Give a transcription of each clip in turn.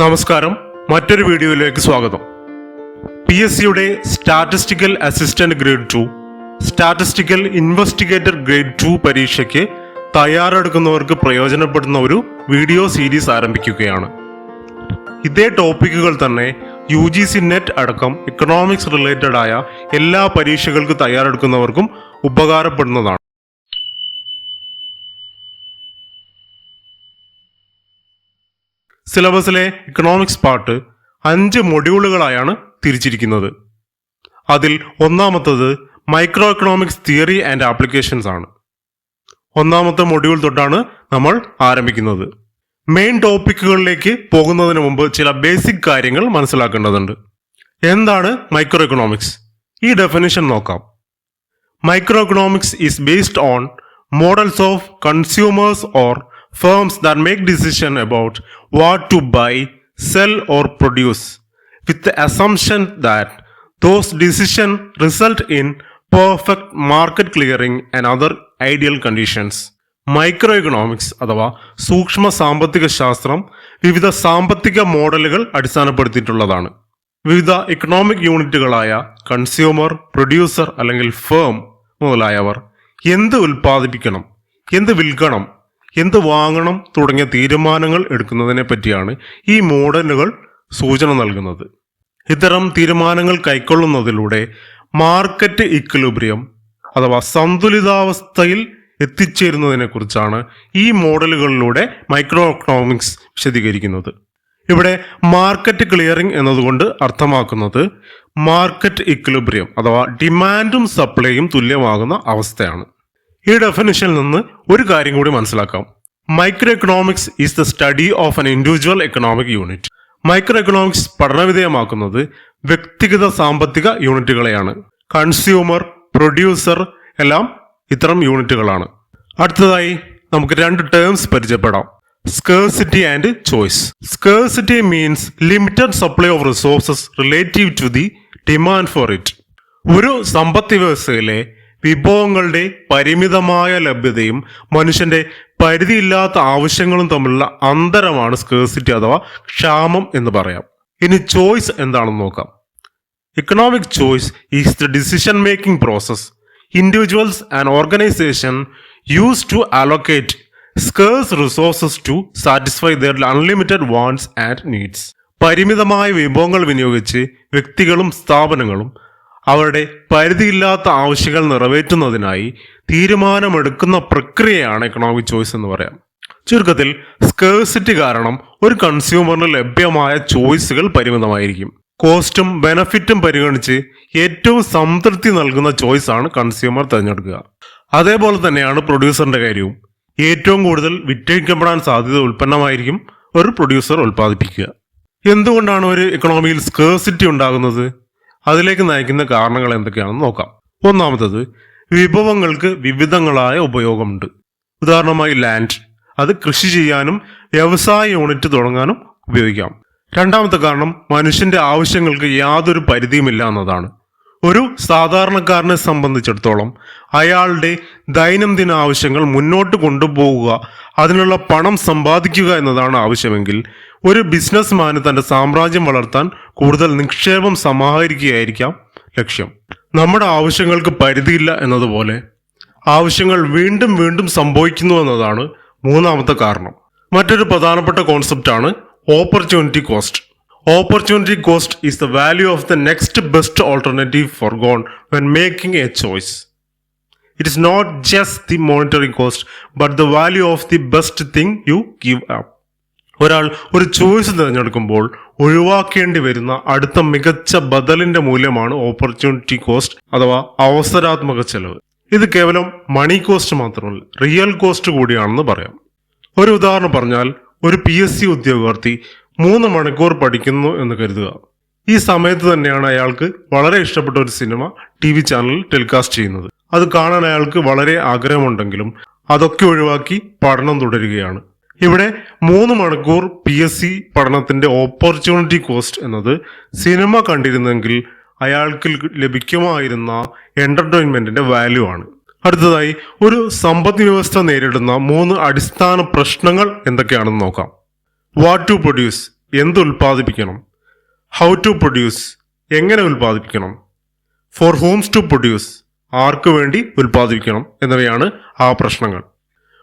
നമസ്കാരം, മറ്റൊരു വീഡിയോയിലേക്ക് സ്വാഗതം. PSCയുടെ statistical assistant grade 2, statistical investigator grade 2 പരീക്ഷയ്ക്ക് തയ്യാറെടുക്കുന്നവർക്ക് പ്രയോജനപ്പെടുന്ന ഒരു വീഡിയോ സീരീസ് ആരംഭിക്കുകയാണ്. ഇതേ ടോപ്പിക്കുകൾ തന്നെ UGC നെറ്റ് അടക്കം ഇക്കണോമിക്സ് റിലേറ്റഡ് ആയ എല്ലാ പരീക്ഷകൾക്ക് തയ്യാറെടുക്കുന്നവർക്കും ഉപകാരപ്പെടുന്നതാണ്. സിലബസിലെ ഇക്കണോമിക്സ് പാർട്ട് 5 മൊഡ്യൂളുകളായാണ് തിരിച്ചിരിക്കുന്നത്. അതിൽ ഒന്നാമത്തത് micro economics theory and applications ആണ്. ഒന്നാമത്തെ മൊഡ്യൂൾ തൊട്ടാണ് നമ്മൾ ആരംഭിക്കുന്നത്. മെയിൻ ടോപ്പിക്കുകളിലേക്ക് പോകുന്നതിന് മുമ്പ് ചില ബേസിക് കാര്യങ്ങൾ മനസ്സിലാക്കേണ്ടതുണ്ട്. എന്താണ് മൈക്രോ എക്കണോമിക്സ്? ഈ ഡെഫിനിഷൻ നോക്കാം. Micro economics is based on models of consumers or firms that make decision about what to buy, sell or produce with the assumption that those decisions result in perfect market clearing and other ideal conditions. Micro economics അഥവാ സൂക്ഷ്മ സാമ്പത്തിക ശാസ്ത്രം വിവിധ സാമ്പത്തിക മോഡലുകൾ അടിസ്ഥാനപ്പെടുത്തിയിട്ടുള്ളതാണ്. വിവിധ economic യൂണിറ്റുകളായ consumer, producer അല്ലെങ്കിൽ firm മുതലായവർ എന്ത് ഉൽപ്പാദിപ്പിക്കണം, എന്ത് വിൽക്കണം, എന്ത് വാങ്ങണം തുടങ്ങിയ തീരുമാനങ്ങൾ എടുക്കുന്നതിനെ പറ്റിയാണ് ഈ മോഡലുകൾ സൂചന നൽകുന്നത്. ഇത്തരം തീരുമാനങ്ങൾ കൈക്കൊള്ളുന്നതിലൂടെ മാർക്കറ്റ് ഇക്വിലിബ്രിയം അഥവാ സന്തുലിതാവസ്ഥയിൽ എത്തിച്ചേരുന്നതിനെ കുറിച്ചാണ് ഈ മോഡലുകളിലൂടെ മൈക്രോ എക്കണോമിക്സ് വിശദീകരിക്കുന്നത്. ഇവിടെ മാർക്കറ്റ് ക്ലിയറിംഗ് എന്നതുകൊണ്ട് അർത്ഥമാക്കുന്നത് മാർക്കറ്റ് ഇക്വിലിബ്രിയം അഥവാ ഡിമാൻഡും സപ്ലൈയും തുല്യമാകുന്ന അവസ്ഥയാണ്. ഈ ഡെഫിനിഷനിൽ നിന്ന് ഒരു കാര്യം കൂടി മനസ്സിലാക്കാം. Microeconomics is the study of an individual economic unit. Microeconomics പഠനവിധേയമാക്കുന്നത് വ്യക്തിഗത സാമ്പത്തിക യൂണിറ്റുകളെയാണ്. കൺസ്യൂമർ, പ്രൊഡ്യൂസർ എല്ലാം ഇത്തരം യൂണിറ്റുകളാണ്. അടുത്തതായി നമുക്ക് 2 ടേംസ് പരിചയപ്പെടാം. Scarcity and choice. Scarcity means limited supply of resources relative to the demand for it. ഒരു സമ്പദ് വ്യവസ്ഥയിലെ വിഭവങ്ങളുടെ പരിമിതമായ ലഭ്യതയും മനുഷ്യന്റെ പരിധിയില്ലാത്ത ആവശ്യങ്ങളും തമ്മിലുള്ള അന്തരമാണ് സ്കേഴ്സിറ്റി അഥവാ ക്ഷാമം എന്ന് പറയാം. ഇനി ചോയ്സ് എന്താണെന്ന് നോക്കാം. Economic choice is the decision making process individuals and organisation use to allocate scarce resources to satisfy their unlimited wants and needs. പരിമിതമായ വിഭവങ്ങൾ വിനിയോഗിച്ച് വ്യക്തികളും സ്ഥാപനങ്ങളും അവരുടെ പരിധിയില്ലാത്ത ആവശ്യങ്ങൾ നിറവേറ്റുന്നതിനായി തീരുമാനമെടുക്കുന്ന പ്രക്രിയയാണ് എക്കണോമിക് ചോയ്സ് എന്ന് പറയാം. ചുരുക്കത്തിൽ സ്കേഴ്സിറ്റി കാരണം ഒരു കൺസ്യൂമറിന് ലഭ്യമായ ചോയ്സുകൾ പരിമിതമായിരിക്കും. കോസ്റ്റും ബെനഫിറ്റും പരിഗണിച്ച് ഏറ്റവും സംതൃപ്തി നൽകുന്ന ചോയ്സ് ആണ് കൺസ്യൂമർ തിരഞ്ഞെടുക്കുക. അതേപോലെ തന്നെയാണ് പ്രൊഡ്യൂസറിന്റെ കാര്യവും. ഏറ്റവും കൂടുതൽ വിറ്റഴിക്കപ്പെടാൻ സാധ്യത ഉൽപ്പന്നമായിരിക്കും ഒരു പ്രൊഡ്യൂസർ ഉൽപ്പാദിപ്പിക്കുക. എന്തുകൊണ്ടാണ് ഒരു എക്കണോമിയിൽ സ്കേഴ്സിറ്റി ഉണ്ടാകുന്നത്? അതിലേക്ക് നയിക്കുന്ന കാരണങ്ങൾ എന്തൊക്കെയാണെന്ന് നോക്കാം. ഒന്നാമത്തത്, വിഭവങ്ങൾക്ക് വിവിധങ്ങളായ ഉപയോഗമുണ്ട്. ഉദാഹരണമായി ലാൻഡ്, അത് കൃഷി ചെയ്യാനും വ്യവസായ യൂണിറ്റ് തുടങ്ങാനും ഉപയോഗിക്കാം. രണ്ടാമത്തെ കാരണം മനുഷ്യന്റെ ആവശ്യങ്ങൾക്ക് യാതൊരു പരിധിയുമില്ല എന്നതാണ്. ഒരു സാധാരണക്കാരനെ സംബന്ധിച്ചിടത്തോളം അയാളുടെ ദൈനംദിന ആവശ്യങ്ങൾ മുന്നോട്ട് കൊണ്ടുപോകുക, അതിനുള്ള പണം സമ്പാദിക്കുക എന്നതാണ് ആവശ്യമെങ്കിൽ ഒരു ബിസിനസ്മാന് തന്റെ സാമ്രാജ്യം വളർത്താൻ കൂടുതൽ നിക്ഷേപം സമാഹരിക്കുകയായിരിക്കാം ലക്ഷ്യം. നമ്മുടെ ആവശ്യങ്ങൾക്ക് പരിധിയില്ല എന്നതുപോലെ ആവശ്യങ്ങൾ വീണ്ടും വീണ്ടും സംഭവിക്കുന്നു എന്നതാണ് മൂന്നാമത്തെ കാരണം. മറ്റൊരു പ്രധാനപ്പെട്ട കോൺസെപ്റ്റാണ് opportunity cost. Opportunity cost is the value of the next best alternative forgone when making a choice. It is not just the monetary cost, but the value of the best thing you give up. ഒരാൾ ഒരു choice തിരഞ്ഞെടുക്കുമ്പോൾ ഒഴിവാക്കേണ്ടി വരുന്ന അടുത്ത മികച്ച ബദലിന്റെ മൂല്യമാണ് opportunity cost അഥവാ അവസരാത്മക ചെലവ്. ഇത് കേവലം മണി കോസ്റ്റ് മാത്രമല്ല, റിയൽ കോസ്റ്റ് കൂടിയാണെന്ന് പറയാം. ഒരു ഉദാഹരണം പറഞ്ഞാൽ, ഒരു PSC ഉദ്യോഗാർത്ഥി 3 മണിക്കൂർ പഠിക്കുന്നു എന്ന് കരുതുക. ഈ സമയത്ത് തന്നെയാണ് അയാൾക്ക് വളരെ ഇഷ്ടപ്പെട്ട ഒരു സിനിമ TV ചാനലിൽ ടെലികാസ്റ്റ് ചെയ്യുന്നത്. അത് കാണാൻ അയാൾക്ക് വളരെ ആഗ്രഹമുണ്ടെങ്കിലും അതൊക്കെ ഒഴിവാക്കി പഠനം തുടരുകയാണ്. ഇവിടെ 3 മണിക്കൂർ PSC പഠനത്തിന്റെ ഓപ്പർച്യൂണിറ്റി കോസ്റ്റ് എന്നത് സിനിമ കണ്ടിരുന്നെങ്കിൽ അയാൾക്ക് ലഭിക്കുമായിരുന്ന എന്റർടൈൻമെന്റിന്റെ വാല്യൂ ആണ്. അടുത്തതായി, ഒരു സമ്പദ് വ്യവസ്ഥ നേരിടുന്ന 3 അടിസ്ഥാന പ്രശ്നങ്ങൾ എന്തൊക്കെയാണെന്ന് നോക്കാം. വാട്ട് ടു പ്രൊഡ്യൂസ്, എന്ത് ഉൽപ്പാദിപ്പിക്കണം, ഹൗ ടു പ്രൊഡ്യൂസ് എങ്ങനെ ഉൽപ്പാദിപ്പിക്കണം, ഫോർ ഹൂംസ് ടു പ്രൊഡ്യൂസ് ആർക്ക് വേണ്ടി ഉൽപ്പാദിപ്പിക്കണം എന്നിവയാണ് ആ പ്രശ്നങ്ങൾ.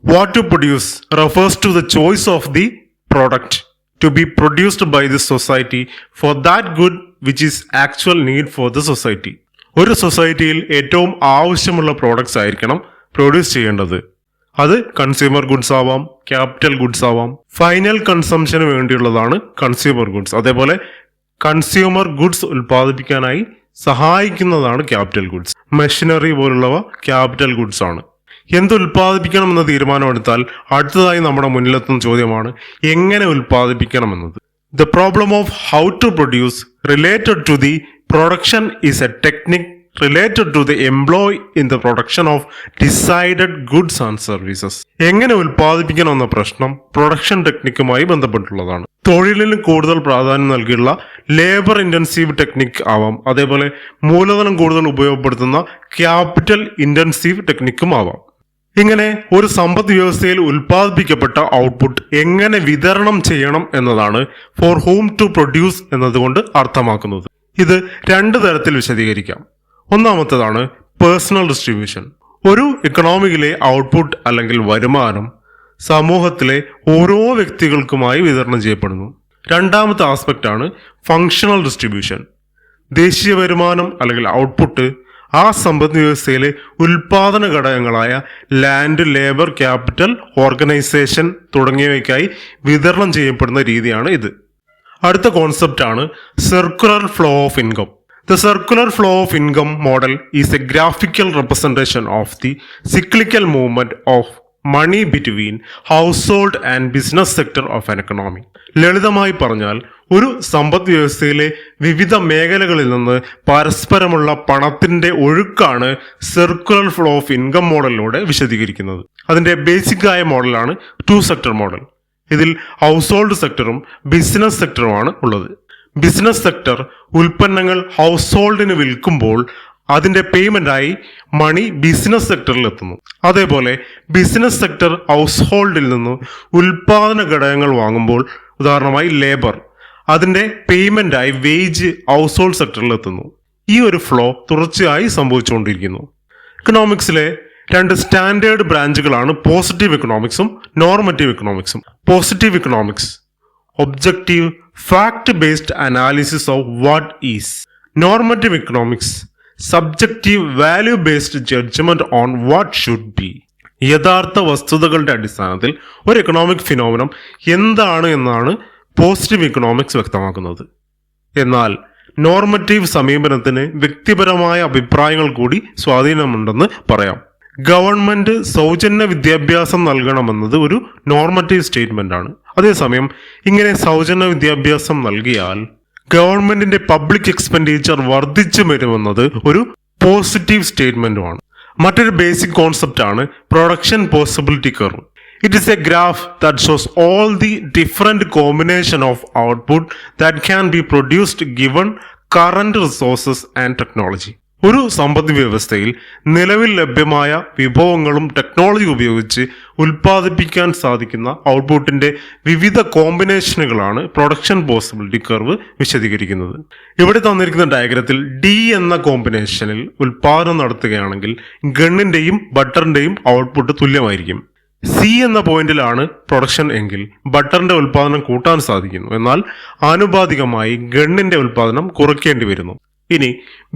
What to produce refers to the choice of the product to be produced by the society for that good which is actual need for the society. ഒരു സൊസൈറ്റിയിൽ ഏറ്റവും ആവശ്യമുള്ള പ്രോഡക്ട്സ് ആയിരിക്കണം പ്രൊഡ്യൂസ് ചെയ്യേണ്ടത്. അത് കൺസ്യൂമർ ഗുഡ്സ് ആവാം, ക്യാപിറ്റൽ ഗുഡ്സ് ആവാം. Final കൺസംഷന് വേണ്ടിയുള്ളതാണ് കൺസ്യൂമർ ഗുഡ്സ്. അതേപോലെ കൺസ്യൂമർ ഗുഡ്സ് ഉൽപ്പാദിപ്പിക്കാനായി സഹായിക്കുന്നതാണ് ക്യാപിറ്റൽ ഗുഡ്സ്. മെഷീനറി പോലുള്ളവ ക്യാപിറ്റൽ ഗുഡ്സ് ആണ്. എന്ത് ഉൽപ്പാദിപ്പിക്കണം എന്ന തീരുമാനമെടുത്താൽ അടുത്തതായി നമ്മുടെ മുന്നിലെത്തുന്ന ചോദ്യമാണ് എങ്ങനെ ഉൽപ്പാദിപ്പിക്കണം എന്നത്. The problem of how to produce related to the production is a technique related to the employ in the production of decided goods and services. എങ്ങനെ ഉൽപ്പാദിപ്പിക്കണം എന്ന പ്രശ്നം പ്രൊഡക്ഷൻ ടെക്നിക്കുമായി ബന്ധപ്പെട്ടുള്ളതാണ്. തൊഴിലിന് കൂടുതൽ പ്രാധാന്യം നൽകിയുള്ള ലേബർ ഇന്റൻസീവ് ടെക്നിക് ആവാം, അതേപോലെ മൂലധനം കൂടുതൽ ഉപയോഗപ്പെടുത്തുന്ന ക്യാപിറ്റൽ ഇന്റൻസീവ് ടെക്നിക്കും ആവാം. ഇങ്ങനെ ഒരു സമ്പദ് വ്യവസ്ഥയിൽ ഉൽപ്പാദിപ്പിക്കപ്പെട്ട ഔട്ട്പുട്ട് എങ്ങനെ വിതരണം ചെയ്യണം എന്നതാണ് ഫോർ ഹൂം ടു പ്രൊഡ്യൂസ് എന്നതുകൊണ്ട് അർത്ഥമാക്കുന്നത്. ഇത് രണ്ട് തരത്തിൽ വിശദീകരിക്കാം. ഒന്നാമത്തേതാണ് പേഴ്സണൽ ഡിസ്ട്രിബ്യൂഷൻ. ഒരു എക്കണോമിയിലെ ഔട്ട്പുട്ട് അല്ലെങ്കിൽ വരുമാനം സമൂഹത്തിലെ ഓരോ വ്യക്തികൾക്കുമായി വിതരണം ചെയ്യപ്പെടുന്നു. രണ്ടാമത്തെ ആസ്പെക്റ്റ് ആണ് ഫങ്ഷണൽ ഡിസ്ട്രിബ്യൂഷൻ. ദേശീയ വരുമാനം അല്ലെങ്കിൽ ഔട്ട്പുട്ട് ആ സമ്പദ് വ്യവസ്ഥയിലെ ഉൽപാദന ഘടകങ്ങളായ ലാൻഡ്, ലേബർ, ക്യാപിറ്റൽ, ഓർഗനൈസേഷൻ തുടങ്ങിയവയ്ക്കായി വിതരണം ചെയ്യപ്പെടുന്ന രീതിയാണ് ഇത്. അടുത്ത കോൺസെപ്റ്റ് ആണ് circular flow of income. The circular flow of income model is a graphical representation of the cyclical movement of money between household and business sector of an economy. ലളിതമായി പറഞ്ഞാൽ ഒരു സമ്പദ് വ്യവസ്ഥയിലെ വിവിധ മേഖലകളിൽ നിന്ന് പരസ്പരമുള്ള പണത്തിന്റെ ഒഴുക്കാണ് സർക്കുലർ ഫ്ലോ ഓഫ് ഇൻകം മോഡലിലൂടെ വിശദീകരിക്കുന്നത്. അതിന്റെ ബേസിക് ആയ മോഡലാണ് 2 sector മോഡൽ. ഇതിൽ ഹൗസ് ഹോൾഡ് സെക്ടറും ബിസിനസ് സെക്ടറുമാണ് ഉള്ളത്. ബിസിനസ് സെക്ടർ ഉൽപ്പന്നങ്ങൾ ഹൗസ് ഹോൾഡിന് വിൽക്കുമ്പോൾ അതിന്റെ പേയ്മെന്റായി മണി ബിസിനസ് സെക്ടറിൽ എത്തുന്നു. അതേപോലെ ബിസിനസ് സെക്ടർ ഹൗസ് ഹോൾഡിൽ നിന്ന് ഉൽപാദന ഘടകങ്ങൾ വാങ്ങുമ്പോൾ, ഉദാഹരണമായി ലേബർ, അതിന്റെ പേയ്മെന്റായി വേജ് ഹൗസ് ഹോൾഡ് സെക്ടറിൽ എത്തുന്നു. ഈ ഒരു ഫ്ലോ തുടർച്ചയായി സംഭവിച്ചുകൊണ്ടിരിക്കുന്നു. ഇക്കണോമിക്സിലെ രണ്ട് സ്റ്റാൻഡേർഡ് ബ്രാഞ്ചുകളാണ് പോസിറ്റീവ് ഇക്കണോമിക്സും നോർമറ്റീവ് ഇക്കണോമിക്സും. Positive economics objective fact based analysis of what is. Normative economics subjective value based judgment on what should be. യഥാർത്ഥ വസ്തുതകളുടെ അടിസ്ഥാനത്തിൽ ഒരു എക്കണോമിക് ഫിനോമിനം എന്താണ് എന്നാണ് പോസിറ്റീവ് ഇക്കണോമിക്സ് വ്യക്തമാക്കുന്നത്. എന്നാൽ നോർമറ്റീവ് സമീപനത്തിന് വ്യക്തിപരമായ അഭിപ്രായങ്ങൾ കൂടി സ്വാധീനമുണ്ടെന്ന് പറയാം. ഗവൺമെന്റ് സൗജന്യ വിദ്യാഭ്യാസം നൽകണമെന്നത് ഒരു നോർമറ്റീവ് സ്റ്റേറ്റ്മെന്റ് ആണ്. അതേസമയം ഇങ്ങനെ സൗജന്യ വിദ്യാഭ്യാസം നൽകിയാൽ ഗവൺമെന്റിന്റെ പബ്ലിക് എക്സ്പെൻഡിച്ചർ വർദ്ധിച്ചു വരുമെന്നത് ഒരു പോസിറ്റീവ് സ്റ്റേറ്റ്മെന്റുമാണ്. മറ്റൊരു ബേസിക് കോൺസെപ്റ്റ് ആണ് production possibility curve. It is a graph that shows all the different combination of output that can be produced given current resources and technology. ഒരു സമ്പദ് വ്യവസ്ഥയിൽ നിലവിൽ ലഭ്യമായ വിഭവങ്ങളും ടെക്നോളജി ഉപയോഗിച്ച് ഉൽപ്പാദിപ്പിക്കാൻ സാധിക്കുന്ന ഔട്ട്പുട്ടിന്റെ വിവിധ കോമ്പിനേഷനുകളാണ് പ്രൊഡക്ഷൻ പോസിബിലിറ്റി കർവ് വിശദീകരിക്കുന്നത്. ഇവിടെ തന്നിരിക്കുന്ന ഡയഗ്രത്തിൽ ഡി എന്ന കോമ്പിനേഷനിൽ ഉൽപ്പാദനം നടത്തുകയാണെങ്കിൽ ഗണ്ണിന്റെയും ബട്ടറിന്റെയും ഔട്ട്പുട്ട് തുല്യമായിരിക്കും. സി എന്ന പോയിന്റിലാണ് പ്രൊഡക്ഷൻ എങ്കിൽ ബട്ടറിന്റെ ഉൽപ്പാദനം കൂട്ടാൻ സാധിക്കുന്നു. എന്നാൽ ആനുപാതികമായി ഗണ്ണിന്റെ ഉൽപ്പാദനം കുറയ്ക്കേണ്ടി വരുന്നു. ഇനി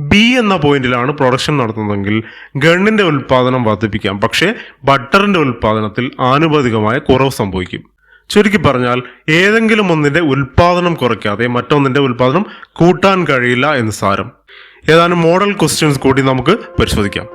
ബി എന്ന പോയിന്റിലാണ് പ്രൊഡക്ഷൻ നടത്തുന്നതെങ്കിൽ ഗണ്ണിന്റെ ഉൽപ്പാദനം വർദ്ധിപ്പിക്കാം, പക്ഷേ ബട്ടറിന്റെ ഉൽപ്പാദനത്തിൽ ആനുപാതികമായ കുറവ് സംഭവിക്കും. ചുരുക്കി പറഞ്ഞാൽ ഏതെങ്കിലും ഒന്നിന്റെ ഉൽപ്പാദനം കുറയ്ക്കാതെ മറ്റൊന്നിന്റെ ഉൽപ്പാദനം കൂട്ടാൻ കഴിയില്ല എന്ന് സാരം. ഏതാനും മോഡൽ ക്വസ്റ്റ്യൻസ് കൂടി നമുക്ക് പരിശോധിക്കാം.